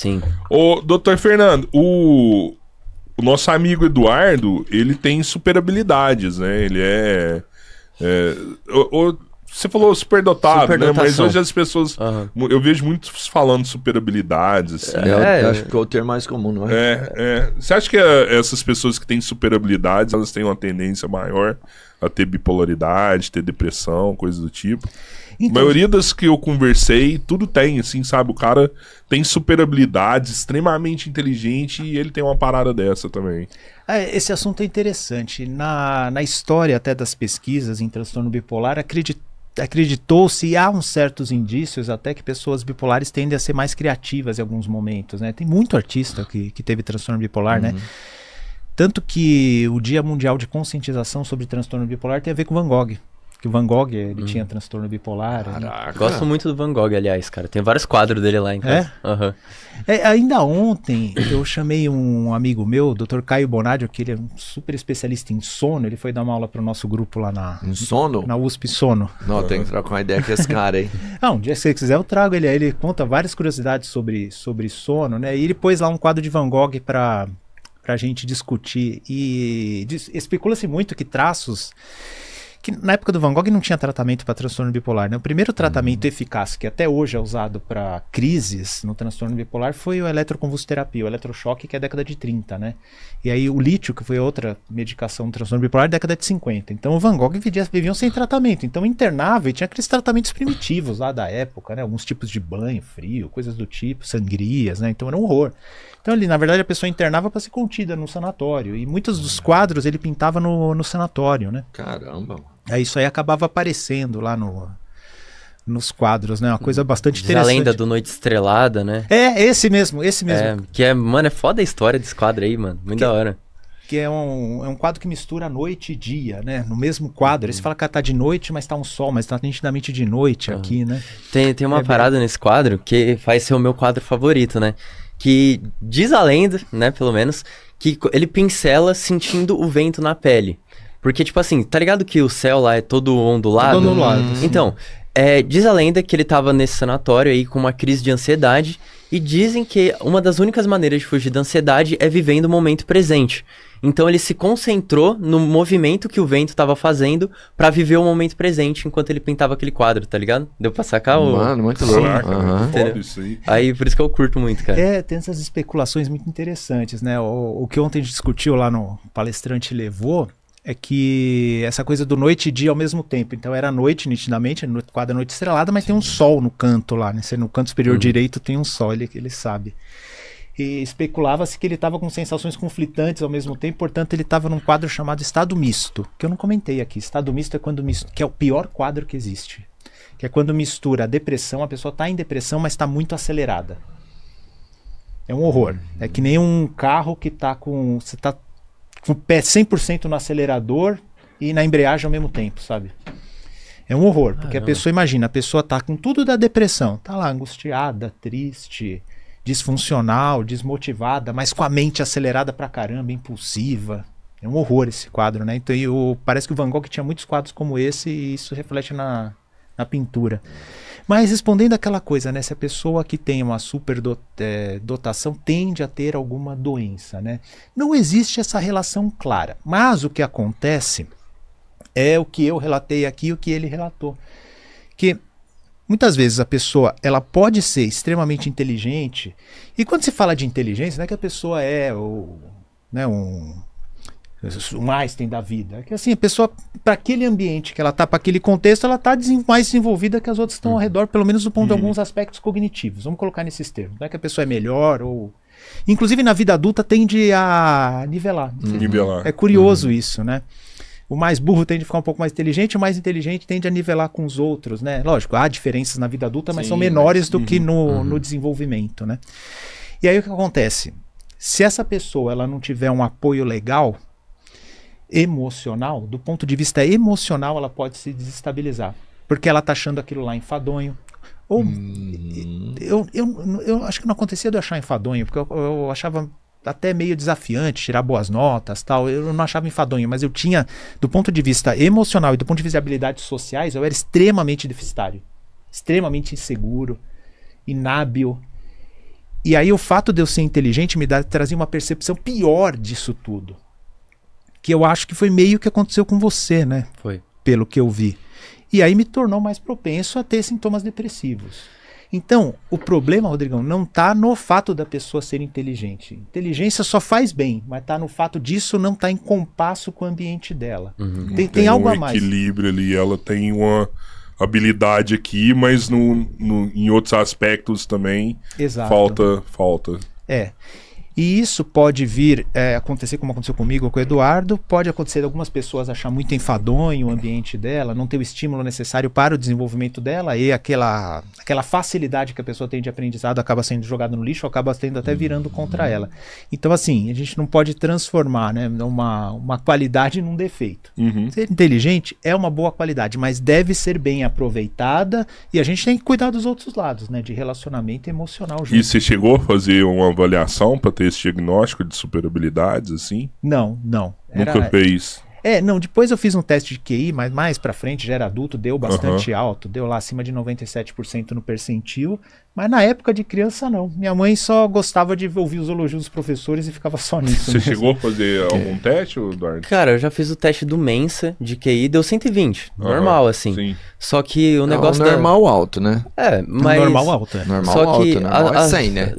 Sim. Ô, doutor Fernando, o nosso amigo Eduardo, ele tem super habilidades, né? Ele você falou superdotado, né? Mas hoje as pessoas... Eu vejo muitos falando super habilidades, assim. Eu acho que é o termo mais comum, não é? Você acha que essas pessoas que têm super habilidades, elas têm uma tendência maior a ter bipolaridade, ter depressão, coisas do tipo? Então, a maioria das que eu conversei, tudo tem, assim, sabe? O cara tem super habilidades, extremamente inteligente, e ele tem uma parada dessa também. Esse assunto é interessante. Na história até das pesquisas em transtorno bipolar, acreditou-se, e há uns certos indícios até que pessoas bipolares tendem a ser mais criativas em alguns momentos, né? Tem muito artista que teve transtorno bipolar, né? Tanto que o Dia Mundial de Conscientização sobre Transtorno Bipolar tem a ver com Van Gogh. Que o Van Gogh, ele tinha transtorno bipolar. Caraca. Gosto muito do Van Gogh, aliás, cara. Tem vários quadros dele lá em casa. Ainda ontem, eu chamei um amigo meu, o Dr. Caio Bonadio, que ele é um super especialista em sono. Ele foi dar uma aula para o nosso grupo lá em sono? Na USP Sono. Não, tem que trocar uma ideia com esse cara aí. Um dia, se você quiser, eu trago ele aí. Ele conta várias curiosidades sobre sono, né? E ele pôs lá um quadro de Van Gogh para a gente discutir. E especula-se muito que traços... que na época do Van Gogh não tinha tratamento para transtorno bipolar, né? O primeiro tratamento eficaz que até hoje é usado para crises no transtorno bipolar foi o eletroconvulsoterapia, o eletrochoque, que é a década de 30, né? E aí o lítio, que foi outra medicação do transtorno bipolar, década de 50. Então o Van Gogh viviam sem tratamento, então internava e tinha aqueles tratamentos primitivos lá da época, né? Alguns tipos de banho frio, coisas do tipo, sangrias, né? Então era um horror. Então ali, na verdade, a pessoa internava para ser contida no sanatório, e muitos dos quadros ele pintava no sanatório, né? Caramba. Aí isso aí acabava aparecendo lá nos quadros, né? Uma coisa bastante interessante. A lenda do Noite Estrelada, né? Esse mesmo. Mano, é foda a história desse quadro aí, mano. Muito da hora. Que é um quadro que mistura noite e dia, né? No mesmo quadro. Aí você fala que tá de noite, mas tá um sol, mas tá nitidamente de noite aqui, né? Tem uma parada nesse quadro que faz ser o meu quadro favorito, né? Que diz a lenda, né, pelo menos, que ele pincela sentindo o vento na pele. Porque, tipo assim, tá ligado que o céu lá é todo ondulado? Todo ondulado, Então, diz a lenda que ele tava nesse sanatório aí com uma crise de ansiedade, e dizem que uma das únicas maneiras de fugir da ansiedade é vivendo o momento presente. Então ele se concentrou no movimento que o vento tava fazendo pra viver o momento presente enquanto ele pintava aquele quadro, tá ligado? Deu pra sacar? Mano, muito louco. Foda isso aí. Aí, por isso que eu curto muito, cara. Tem essas especulações muito interessantes, né? O que ontem a gente discutiu lá no Palestrante Levou é que essa coisa do noite e dia ao mesmo tempo. Então era noite, nitidamente, no quadro Noite Estrelada, mas tem um sol no canto lá, né? No canto superior direito tem um sol, ele sabe. E especulava-se que ele estava com sensações conflitantes ao mesmo tempo, portanto ele estava num quadro chamado estado misto, que eu não comentei aqui. Estado misto é quando que é o pior quadro que existe. Que é quando mistura a depressão, a pessoa está em depressão, mas está muito acelerada. É um horror. É que nem um carro que está com... Você está com o pé 100% no acelerador e na embreagem ao mesmo tempo, sabe? É um horror, porque a pessoa, imagina, a pessoa tá com tudo da depressão, tá lá angustiada, triste, disfuncional, desmotivada, mas com a mente acelerada pra caramba, impulsiva. É um horror esse quadro, né? Então, parece que o Van Gogh tinha muitos quadros como esse, e isso reflete na pintura. Mas respondendo aquela coisa, né? Se a pessoa que tem uma superdotação tende a ter alguma doença, né? Não existe essa relação clara. Mas o que acontece é o que eu relatei aqui e o que ele relatou. Que muitas vezes a pessoa ela pode ser extremamente inteligente. E quando se fala de inteligência, não é que a pessoa é um Einstein da vida. É que assim, a pessoa, para aquele ambiente que ela está, para aquele contexto, ela está mais desenvolvida que as outras que estão ao redor, pelo menos do ponto de alguns aspectos cognitivos. Vamos colocar nesses termos. Não é que a pessoa é melhor ou... Inclusive na vida adulta tende a nivelar. É curioso isso, né? O mais burro tende a ficar um pouco mais inteligente, o mais inteligente tende a nivelar com os outros, né? Lógico, há diferenças na vida adulta, mas são menores do que no desenvolvimento, né? E aí o que acontece? Se essa pessoa ela não tiver um apoio legal, emocional, do ponto de vista emocional, ela pode se desestabilizar. Porque ela tá achando aquilo lá enfadonho. Ou eu acho que não acontecia de eu achar enfadonho, porque eu achava até meio desafiante tirar boas notas, tal. Eu não achava enfadonho, mas eu tinha, do ponto de vista emocional e do ponto de vista de habilidades sociais, eu era extremamente deficitário, extremamente inseguro, inábil. E aí o fato de eu ser inteligente trazia uma percepção pior disso tudo. Que eu acho que foi meio que aconteceu com você, né? Foi. Pelo que eu vi. E aí me tornou mais propenso a ter sintomas depressivos. Então, o problema, Rodrigão, não está no fato da pessoa ser inteligente. Inteligência só faz bem, mas está no fato disso não estar em compasso com o ambiente dela. Uhum. Tem algo a mais. Equilíbrio ali, ela tem uma habilidade aqui, mas em outros aspectos também falta. É. E isso pode vir acontecer como aconteceu comigo, com o Eduardo, pode acontecer algumas pessoas achar muito enfadonho o ambiente dela, não ter o estímulo necessário para o desenvolvimento dela, e aquela facilidade que a pessoa tem de aprendizado acaba sendo jogada no lixo, acaba tendo até virando contra ela. Então assim, a gente não pode transformar, né, uma qualidade num defeito. Ser inteligente é uma boa qualidade, mas deve ser bem aproveitada, e a gente tem que cuidar dos outros lados, né, de relacionamento emocional junto. E você chegou a fazer uma avaliação para ter esse diagnóstico de superabilidades, assim? Não. Nunca fez? Não, depois eu fiz um teste de QI, mas mais pra frente, já era adulto, deu bastante alto, deu lá acima de 97% no percentil, mas na época de criança não. Minha mãe só gostava de ouvir os elogios dos professores e ficava só nisso. Você chegou a fazer algum teste, Eduardo? Cara, eu já fiz o teste do Mensa de QI, deu 120, normal assim. Sim. Só que o negócio normal alto, né? Mas... Normal alto, Normal Só alto, que normal é 100, né?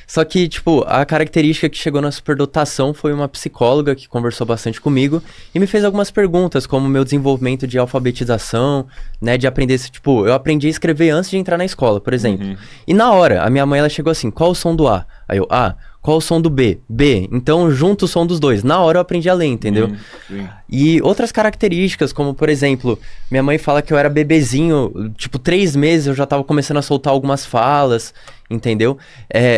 Só que, tipo, a característica que chegou na superdotação foi uma psicóloga que conversou bastante comigo e me fez algumas perguntas, como o meu desenvolvimento de alfabetização, né, de aprender, tipo, eu aprendi a escrever antes de entrar na escola, por exemplo. E na hora, a minha mãe, ela chegou assim, qual o som do A? Aí eu, A. Qual o som do B? B. Então, junto o som dos dois. Na hora eu aprendi a ler, entendeu? E outras características, como, por exemplo, minha mãe fala que eu era bebezinho, tipo, 3 meses eu já tava começando a soltar algumas falas, entendeu?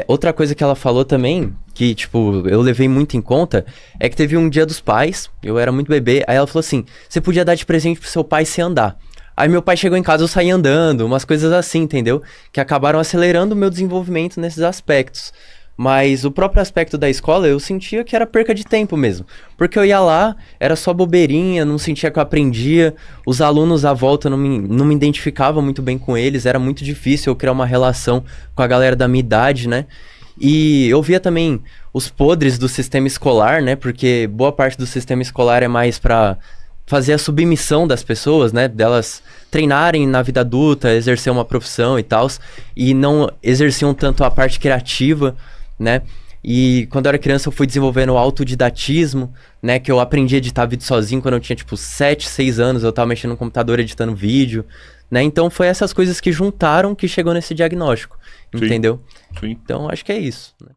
Outra coisa que ela falou também, que, tipo, eu levei muito em conta, é que teve um dia dos pais, eu era muito bebê, aí ela falou assim, você podia dar de presente pro seu pai se andar. Aí meu pai chegou em casa, eu saí andando, umas coisas assim, entendeu? Que acabaram acelerando o meu desenvolvimento nesses aspectos. Mas o próprio aspecto da escola, eu sentia que era perca de tempo mesmo. Porque eu ia lá, era só bobeirinha, não sentia que eu aprendia. Os alunos à volta não me identificavam muito bem com eles. Era muito difícil eu criar uma relação com a galera da minha idade, né? E eu via também os podres do sistema escolar, né? Porque boa parte do sistema escolar é mais pra fazer a submissão das pessoas, né? Delas treinarem na vida adulta, exercer uma profissão e tal. E não exerciam tanto a parte criativa, né? E quando eu era criança eu fui desenvolvendo o autodidatismo, né? Que eu aprendi a editar vídeo sozinho quando eu tinha tipo 7, 6 anos, eu tava mexendo no computador editando vídeo, né? Então foi essas coisas que juntaram que chegou nesse diagnóstico, entendeu? Sim. Então acho que é isso, né?